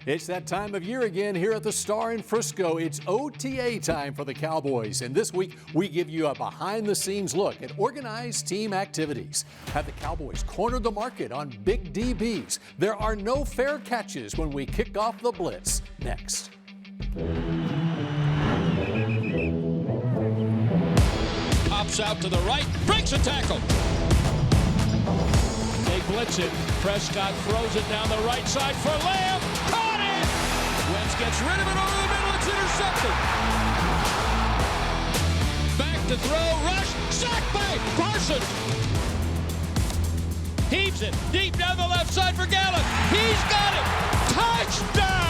It's that time of year again here at the Star in Frisco. It's OTA time for the Cowboys. And this week, we give you a behind-the-scenes look at organized team activities. Have the Cowboys cornered the market on big DBs? There are no fair catches when we kick off the Blitz. Next. Pops out to the right, breaks a tackle. They blitz it. Prescott throws it down the right side for Lamb. Caught it! Wentz gets rid of it over the middle. It's intercepted. Back to throw. Rush. Sacked by Parsons. Heaves it deep down the left side for Gallup. He's got it. Touchdown!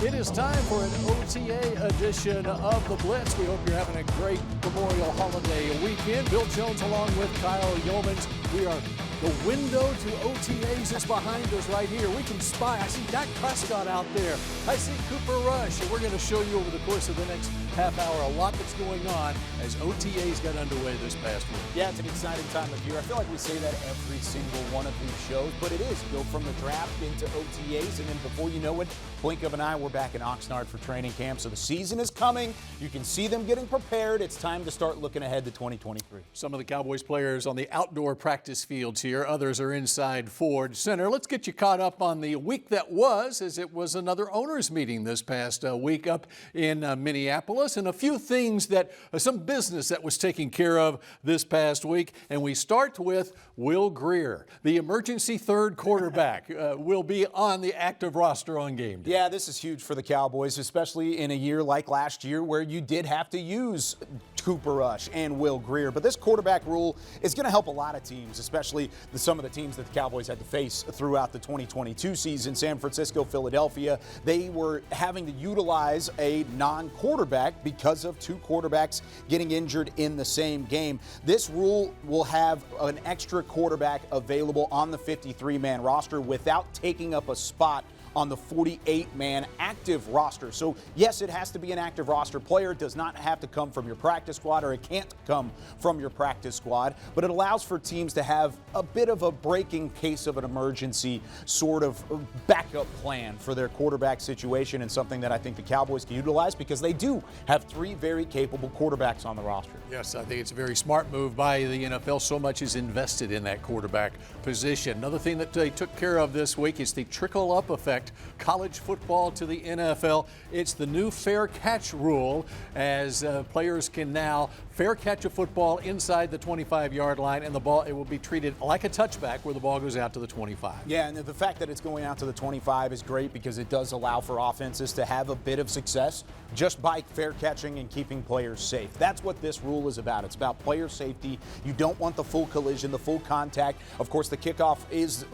It is time for an OTA edition of the Blitz. We hope you're having a great Memorial Holiday weekend. Bill Jones along with Kyle Youmans. We are the window to OTAs is behind us right here. We can spy. I see Dak Prescott out there. I see Cooper Rush. And we're going to show you over the course of the next half hour a lot that's going on as OTAs got underway this past week. Yeah, it's an exciting time of year. I feel like we say that every single one of these shows, but it is. You go from the draft into OTAs, and then before you know it, blink of an eye, we're back in Oxnard for training camp. So the season is coming. You can see them getting prepared. It's time to start looking ahead to 2023. Some of the Cowboys players on the outdoor practice fields here. Others are inside Ford Center. Let's get you caught up on the week that was, as it was another owners meeting this past week up in Minneapolis, and a few things that, some business that was taken care of this past week. And we start with Will Grier, the emergency third quarterback, will be on the active roster on game day. Yeah, this is huge for the Cowboys, especially in a year like last year where you did have to use Cooper Rush and Will Grier. But this quarterback rule is going to help a lot of teams, especially some of the teams that the Cowboys had to face throughout the 2022 season. San Francisco, Philadelphia, they were having to utilize a non-quarterback because of two quarterbacks getting injured in the same game. This rule will have an extra quarterback available on the 53-man roster without taking up a spot on the 48-man active roster. So, yes, it has to be an active roster player. It does not have to come from your practice squad, or it can't come from your practice squad, but it allows for teams to have a bit of a break in case of an emergency sort of backup plan for their quarterback situation, and something that I think the Cowboys can utilize because they do have three very capable quarterbacks on the roster. Yes, I think it's a very smart move by the NFL. So much is invested in that quarterback position. Another thing that they took care of this week is the trickle-up effect. College football to the NFL. It's the new fair catch rule, as players can now fair catch a football inside the 25-yard line, and the ball, it will be treated like a touchback where the ball goes out to the 25. Yeah, and the fact that it's going out to the 25 is great because it does allow for offenses to have a bit of success just by fair catching and keeping players safe. That's what this rule is about. It's about player safety. You don't want the full collision, the full contact. Of course, the kickoff is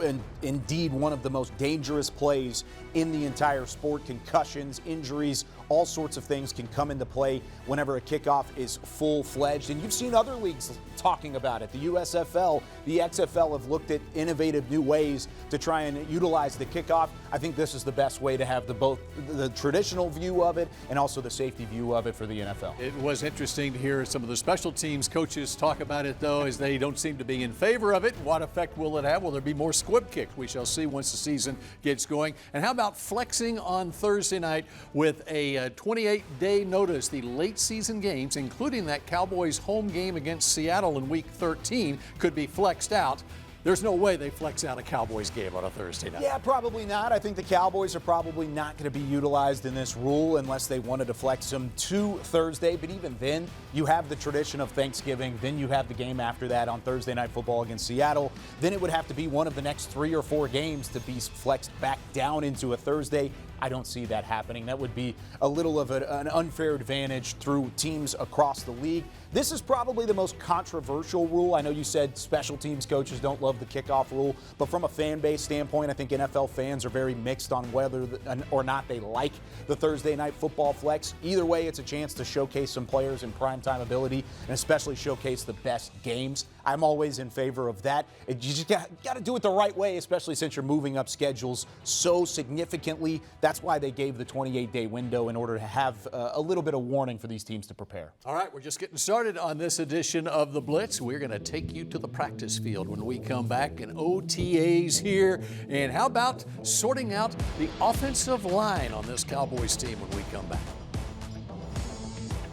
indeed one of the most dangerous plays in the entire sport. Concussions, injuries, all sorts of things can come into play whenever a kickoff is full-fledged. And you've seen other leagues talking about it. The USFL, the XFL have looked at innovative new ways to try and utilize the kickoff. I think this is the best way to have both the traditional view of it and also the safety view of it for the NFL. It was interesting to hear some of the special teams coaches talk about it, though, as they don't seem to be in favor of it. What effect will it have? Will there be more squib kicks? We shall see once the season gets going. And how about flexing on Thursday night with a 28-day notice? The late season games, including that Cowboys home game against Seattle in Week 13, could be flexed out. There's no way they flex out a Cowboys game on a Thursday night. Yeah, probably not. I think the Cowboys are probably not going to be utilized in this rule unless they wanted to flex them to Thursday. But even then, you have the tradition of Thanksgiving. Then you have the game after that on Thursday Night Football against Seattle. Then it would have to be one of the next 3 or 4 games to be flexed back down into a Thursday. I don't see that happening. That would be a little of an unfair advantage through teams across the league. This is probably the most controversial rule. I know you said special teams coaches don't love the kickoff rule, but from a fan base standpoint, I think NFL fans are very mixed on whether or not they like the Thursday Night Football flex. Either way, it's a chance to showcase some players in primetime ability and especially showcase the best games. I'm always in favor of that. You just got to do it the right way, especially since you're moving up schedules so significantly. That's why they gave the 28-day window in order to have a little bit of warning for these teams to prepare. All right, we're just getting started on this edition of the Blitz. We're going to take you to the practice field when we come back, and OTAs here. And how about sorting out the offensive line on this Cowboys team when we come back?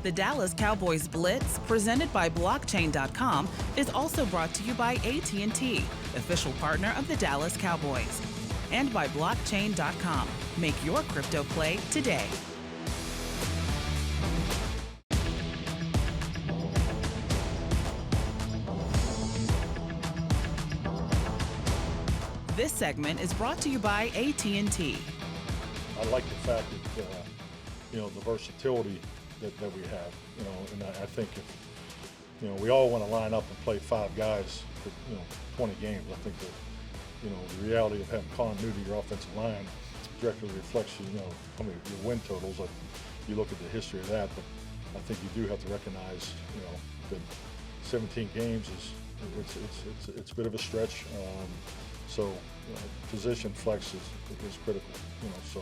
The Dallas Cowboys Blitz, presented by Blockchain.com, is also brought to you by AT&T, official partner of the Dallas Cowboys, and by Blockchain.com. Make your crypto play today. This segment is brought to you by AT&T. I like the fact that, the versatility that we have, and I think if, we all want to line up and play 5 guys for, 20 games. I think that, the reality of having continuity in your offensive line directly reflects, how many your win totals. You look at the history of that, but I think you do have to recognize, that 17 games it's a bit of a stretch. So position flex is critical, so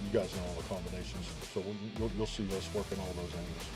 you guys know all the combinations. So you'll see us working all those angles.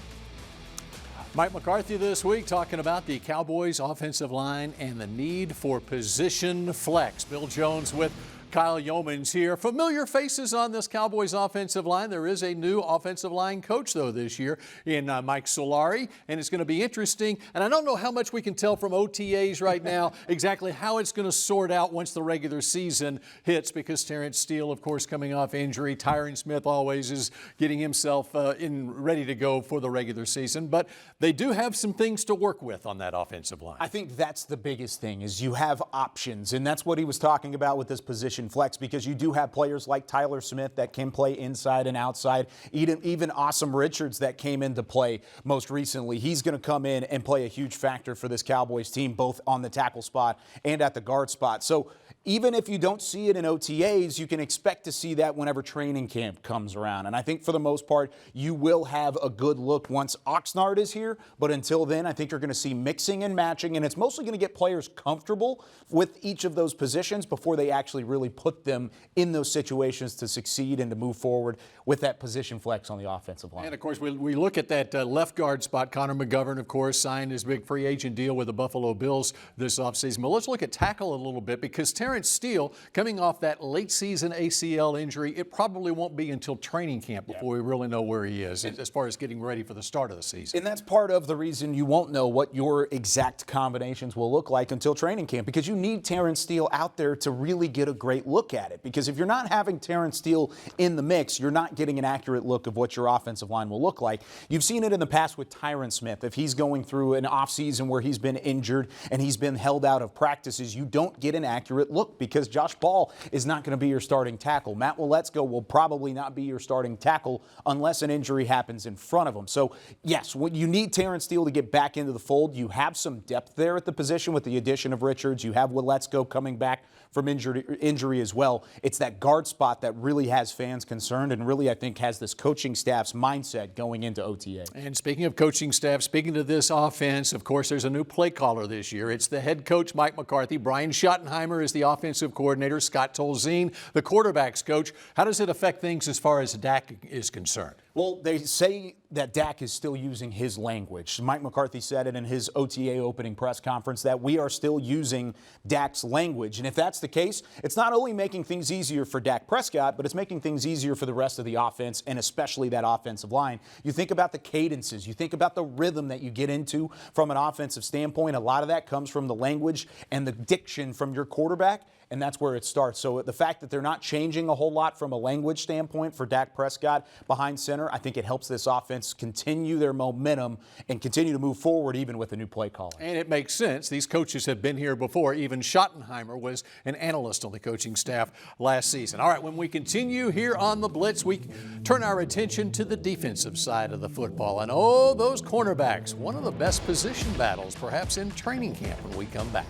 Mike McCarthy this week talking about the Cowboys offensive line and the need for position flex. Bill Jones with Kyle Youmans here. Familiar faces on this Cowboys offensive line. There is a new offensive line coach, though, this year in Mike Solari, and it's going to be interesting. And I don't know how much we can tell from OTAs right now exactly how it's going to sort out once the regular season hits, because Terrence Steele, of course, coming off injury. Tyron Smith always is getting himself ready to go for the regular season. But they do have some things to work with on that offensive line. I think that's the biggest thing, is you have options, and that's what he was talking about with this position flex, because you do have players like Tyler Smith that can play inside and outside, even Awesome Richards that came into play most recently. He's going to come in and play a huge factor for this Cowboys team, both on the tackle spot and at the guard spot. So even if you don't see it in OTAs, you can expect to see that whenever training camp comes around. And I think for the most part, you will have a good look once Oxnard is here. But until then, I think you're going to see mixing and matching, and it's mostly going to get players comfortable with each of those positions before they actually really put them in those situations to succeed and to move forward with that position flex on the offensive line. And, of course, we look at that left guard spot. Connor McGovern, of course, signed his big free agent deal with the Buffalo Bills this offseason. But let's look at tackle a little bit, because Terrence Steele, coming off that late season ACL injury, it probably won't be until training camp before we really know where he is as far as getting ready for the start of the season. And that's part of the reason you won't know what your exact combinations will look like until training camp, because you need Terrence Steele out there to really get a great look at it. Because if you're not having Terrence Steele in the mix, you're not getting an accurate look of what your offensive line will look like. You've seen it in the past with Tyron Smith. If he's going through an offseason where he's been injured and he's been held out of practices, you don't get an accurate look, because Josh Ball is not going to be your starting tackle. Matt Waletzko will probably not be your starting tackle unless an injury happens in front of him. So, yes, you need Terrence Steele to get back into the fold. You have some depth there at the position with the addition of Richards. You have Waletzko coming back from injury as well. It's that guard spot that really has fans concerned, and really, I think, has this coaching staff's mindset going into OTA. And speaking of coaching staff, speaking to this offense, of course, there's a new play caller this year. It's the head coach, Mike McCarthy. Brian Schottenheimer is the offensive coordinator. Scott Tolzien, the quarterback's coach. How does it affect things as far as Dak is concerned? Well, they say that Dak is still using his language. Mike McCarthy said it in his OTA opening press conference that we are still using Dak's language. And if that's the case, it's not only making things easier for Dak Prescott, but it's making things easier for the rest of the offense, and especially that offensive line. You think about the cadences. You think about the rhythm that you get into from an offensive standpoint. A lot of that comes from the language and the diction from your quarterback, and that's where it starts. So the fact that they're not changing a whole lot from a language standpoint for Dak Prescott behind center, I think it helps this offense continue their momentum and continue to move forward even with a new play caller. And it makes sense. These coaches have been here before. Even Schottenheimer was an analyst on the coaching staff last season. All right, when we continue here on the Blitz, we turn our attention to the defensive side of the football. And oh, those cornerbacks, one of the best position battles perhaps in training camp when we come back.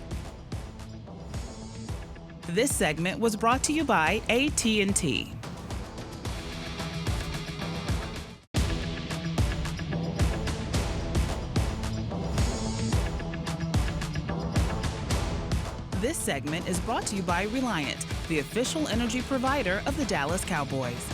This segment was brought to you by AT&T. This segment is brought to you by Reliant, the official energy provider of the Dallas Cowboys.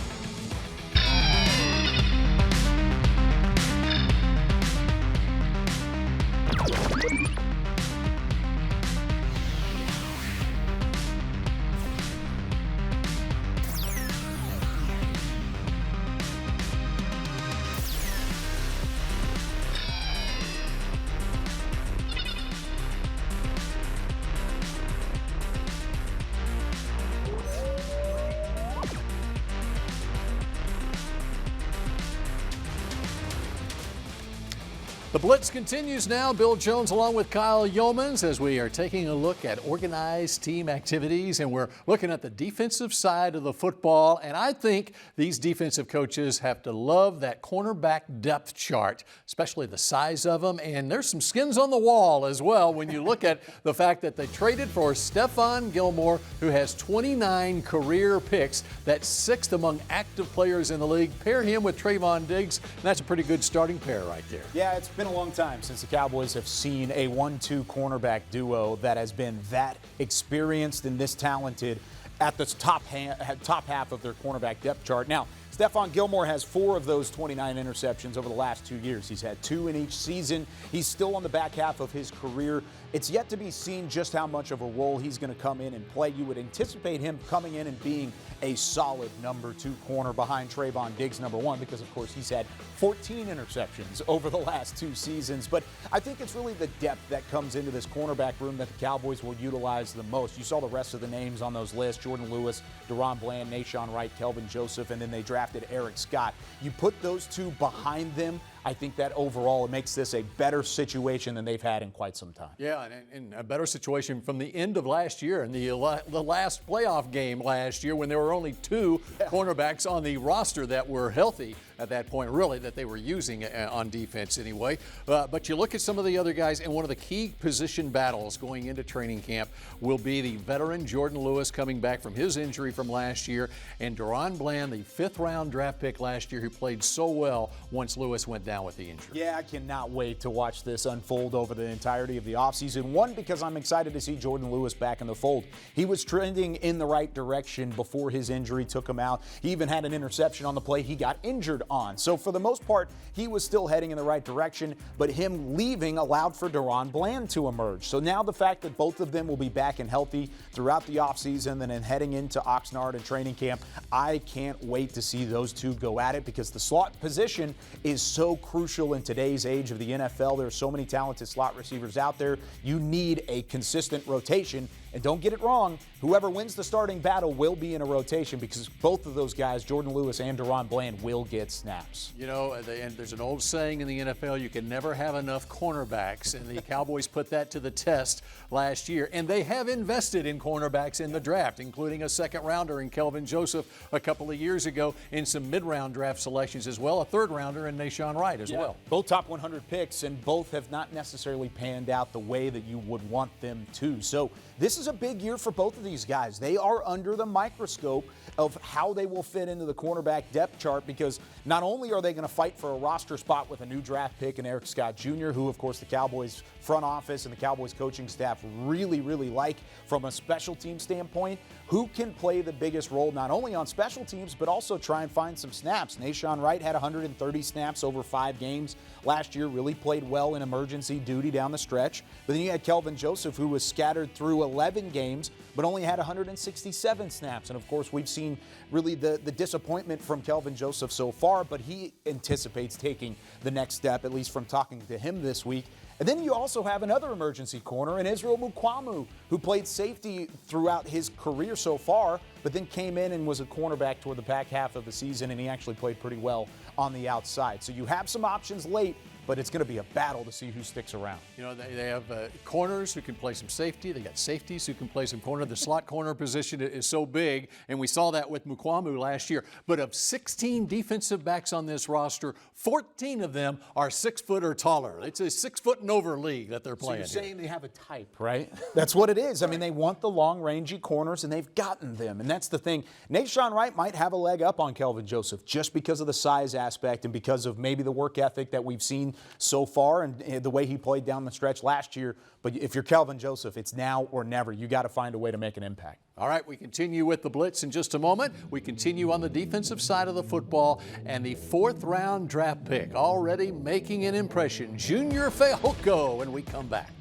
The Blitz continues now. Bill Jones along with Kyle Youmans as we are taking a look at organized team activities, and we're looking at the defensive side of the football. And I think these defensive coaches have to love that cornerback depth chart, especially the size of them. And there's some skins on the wall as well when you look at the fact that they traded for Stephon Gilmore, who has 29 career picks. That's 6th among active players in the league. Pair him with Trayvon Diggs, and that's a pretty good starting pair right there. Yeah, it's been a long time since the Cowboys have seen a 1-2 cornerback duo that has been that experienced and this talented at the top half of their cornerback depth chart. Now, Stephon Gilmore has 4 of those 29 interceptions over the last 2 years. He's had 2 in each season. He's still on the back half of his career. It's yet to be seen just how much of a role he's going to come in and play. You would anticipate him coming in and being a solid number 2 corner behind Trayvon Diggs, number 1, because, of course, he's had 14 interceptions over the last 2 seasons. But I think it's really the depth that comes into this cornerback room that the Cowboys will utilize the most. You saw the rest of the names on those lists: Jordan Lewis, Deron Bland, Nahshon Wright, Kelvin Joseph, and then they drafted Eric Scott. You put those 2 behind them, I think that overall it makes this a better situation than they've had in quite some time. Yeah, and a better situation from the end of last year and the last playoff game last year when there were only 2 cornerbacks on the roster that were healthy at that point, really, that they were using on defense anyway. But you look at some of the other guys, and one of the key position battles going into training camp will be the veteran Jordan Lewis coming back from his injury from last year, and Deron Bland, the 5th-round draft pick last year, who played so well once Lewis went down with the injury. Yeah, I cannot wait to watch this unfold over the entirety of the offseason. One, because I'm excited to see Jordan Lewis back in the fold. He was trending in the right direction before his injury took him out. He even had an interception on the play he got injured on. So for the most part, he was still heading in the right direction, but him leaving allowed for Deron Bland to emerge. So now the fact that both of them will be back and healthy throughout the offseason and then heading into Oxnard and training camp, I can't wait to see those 2 go at it, because the slot position is so crucial in today's age of the NFL. There are so many talented slot receivers out there. You need a consistent rotation. And don't get it wrong, whoever wins the starting battle will be in a rotation, because both of those guys, Jordan Lewis and Deron Bland, will get snaps. You know, and there's an old saying in the NFL, you can never have enough cornerbacks, and the Cowboys put that to the test last year. And they have invested in cornerbacks in the draft, including a 2nd-rounder in Kelvin Joseph a couple of years ago, in some mid-round draft selections as well, a 3rd-rounder in Nahshon Wright as well. Both top 100 picks, and both have not necessarily panned out the way that you would want them to. So this is a big year for both of these guys. They are under the microscope of how they will fit into the cornerback depth chart, because not only are they going to fight for a roster spot with a new draft pick in Eric Scott Jr., who, of course, the Cowboys front office and the Cowboys coaching staff really, really like from a special team standpoint, who can play the biggest role not only on special teams but also try and find some snaps. Nahshon Wright had 130 snaps over 5 games last year, really played well in emergency duty down the stretch. But then you had Kelvin Joseph, who was scattered through 11 games but only had 167 snaps. And, of course, we've seen really the disappointment from Kelvin Joseph so far, but he anticipates taking the next step, at least from talking to him this week. And then you also have another emergency corner in Israel Mukuamu, who played safety throughout his career so far, but then came in and was a cornerback toward the back half of the season, and he actually played pretty well on the outside. So you have some options late, but it's going to be a battle to see who sticks around. You know, they have corners who can play some safety. They got safeties who can play some corner. The slot corner position is so big, and we saw that with Mukuamu last year. But of 16 defensive backs on this roster, 14 of them are 6 foot or taller. It's a 6 foot and over league that they're playing. So you're saying they have a type, right? That's what it is. I mean, they want the long, rangy corners, and they've gotten them. And that's the thing. Nahshon Wright might have a leg up on Kelvin Joseph just because of the size aspect and because of maybe the work ethic that we've seen so far and the way he played down the stretch last year. But if you're Kelvin Joseph, it's now or never. You got to find a way to make an impact. All right, we continue with the Blitz in just a moment. We continue on the defensive side of the football, and the 4th-round draft pick already making an impression, Junior Fehoko, when we come back.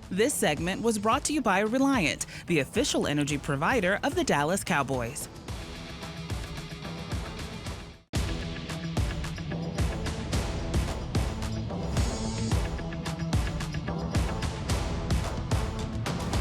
This segment was brought to you by Reliant, the official energy provider of the Dallas Cowboys.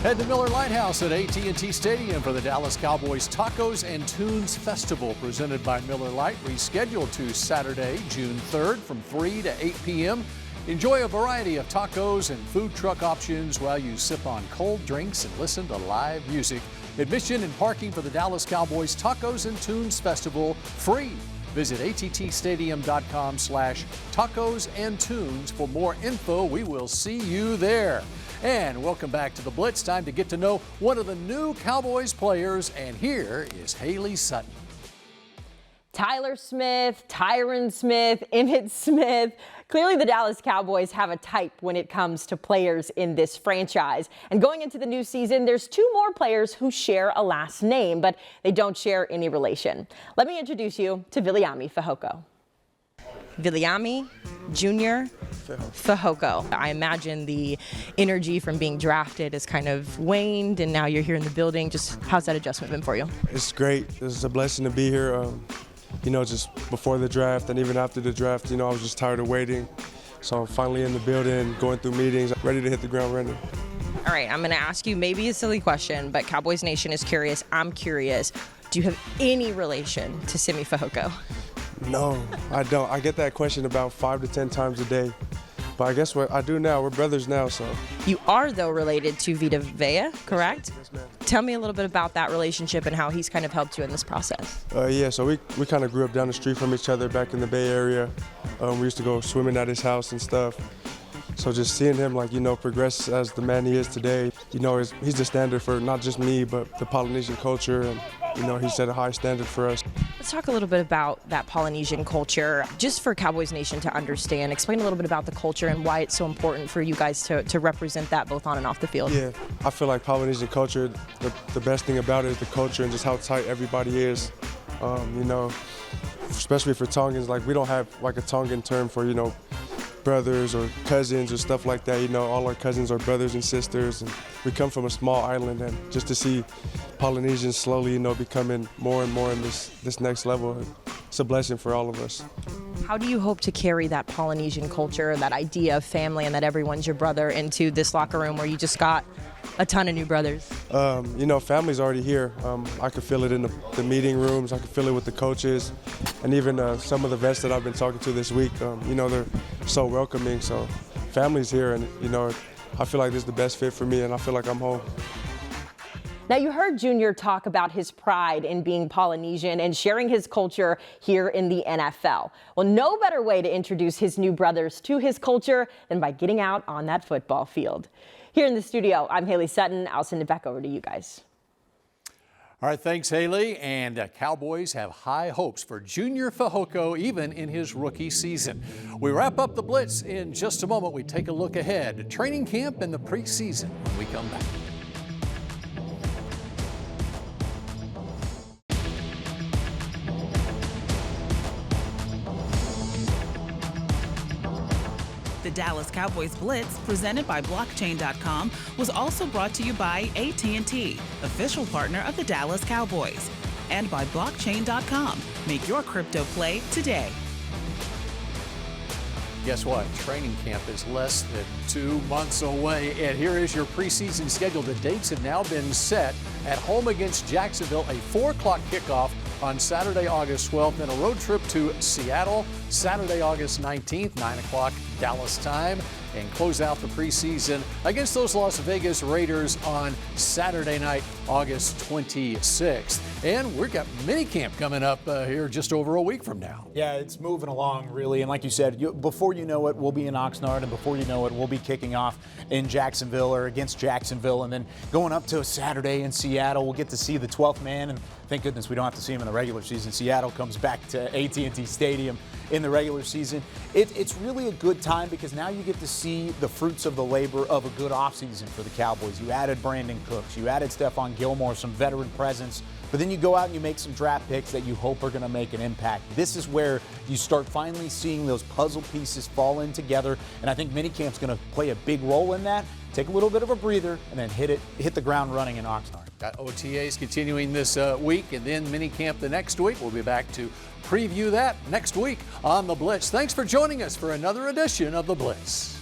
Head to Miller Lighthouse at AT&T Stadium for the Dallas Cowboys Tacos and Tunes Festival, presented by Miller Lite, rescheduled to Saturday, June 3rd from 3 to 8 p.m. Enjoy a variety of tacos and food truck options while you sip on cold drinks and listen to live music. Admission and parking for the Dallas Cowboys Tacos and Tunes Festival free. Visit attstadium.com/tacos and tunes for more info. We will see you there. And welcome back to the Blitz. Time to get to know one of the new Cowboys players, and here is Haley Sutton. Tyler Smith, Tyron Smith, Emmitt Smith. Clearly the Dallas Cowboys have a type when it comes to players in this franchise. And going into the new season, there's 2 more players who share a last name, but they don't share any relation. Let me introduce you to Viliami Fehoko. Viliami Jr. Fehoko. I imagine the energy from being drafted has kind of waned, and now you're here in the building. Just how's that adjustment been for you? It's great. It's a blessing to be here. Just before the draft and even after the draft, I was just tired of waiting. So I'm finally in the building, going through meetings, ready to hit the ground running. All right, I'm going to ask you maybe a silly question, but Cowboys Nation is curious. I'm curious. Do you have any relation to Simi Fehoko? No, I don't. I get that question about 5 to 10 times a day. But I guess what I do now, we're brothers now, so. You are, though, related to Vita Vea, correct? Yes, ma'am. Tell me a little bit about that relationship and how he's kind of helped you in this process. So we kind of grew up down the street from each other back in the Bay Area. We used to go swimming at his house and stuff. So just seeing him, progress as the man he is today, he's the standard for not just me, but the Polynesian culture, and, he set a high standard for us. Let's talk a little bit about that Polynesian culture, just for Cowboys Nation to understand. Explain a little bit about the culture and why it's so important for you guys to represent that both on and off the field. Yeah, I feel like Polynesian culture, the best thing about it is the culture and just how tight everybody is. Especially for Tongans, we don't have a Tongan term for, brothers or cousins or stuff like that. All our cousins are brothers and sisters, and we come from a small island, and just to see Polynesians slowly, becoming more and more in this next level, it's a blessing for all of us. How do you hope to carry that Polynesian culture, that idea of family and that everyone's your brother into this locker room where you just got a ton of new brothers? Family's already here. I can feel it in the meeting rooms. I can feel it with the coaches, and even some of the vets that I've been talking to this week. They're so welcoming. So family's here, and I feel like this is the best fit for me, and I feel like I'm home. Now, you heard Junior talk about his pride in being Polynesian and sharing his culture here in the NFL. Well, no better way to introduce his new brothers to his culture than by getting out on that football field. Here in the studio, I'm Haley Sutton. I'll send it back over to you guys. All right, thanks, Haley. And Cowboys have high hopes for Junior Fehoko, even in his rookie season. We wrap up the Blitz in just a moment. We take a look ahead to training camp and the preseason when we come back. The Dallas Cowboys Blitz, presented by Blockchain.com, was also brought to you by AT&T, official partner of the Dallas Cowboys, and by Blockchain.com. Make your crypto play today. Guess what? Training camp is less than 2 months away, and here is your preseason schedule. The dates have now been set. At home against Jacksonville, a 4 o'clock kickoff on Saturday, August 12th, and a road trip to Seattle, Saturday, August 19th, 9 o'clock Dallas time. and close out the preseason against those Las Vegas Raiders on Saturday night, August 26th. And we've got minicamp coming up here just over a week from now. Yeah, it's moving along, really. And like you said, before you know it, we'll be in Oxnard, and before you know it, we'll be kicking off in Jacksonville or against Jacksonville, and then going up to a Saturday in Seattle. We'll get to see the 12th man, and thank goodness we don't have to see him in the regular season. Seattle comes back to AT&T Stadium in the regular season. It's really a good time because now you get to see the fruits of the labor of a good offseason for the Cowboys. You added Brandon Cooks, you added Stephon Gilmore, some veteran presence, but then you go out and you make some draft picks that you hope are going to make an impact. This is where you start finally seeing those puzzle pieces fall in together, and I think minicamp's going to play a big role in that. Take a little bit of a breather and then hit the ground running in Oxnard. Got OTAs continuing this week and then minicamp the next week. We'll be back to preview that next week on The Blitz. Thanks for joining us for another edition of The Blitz.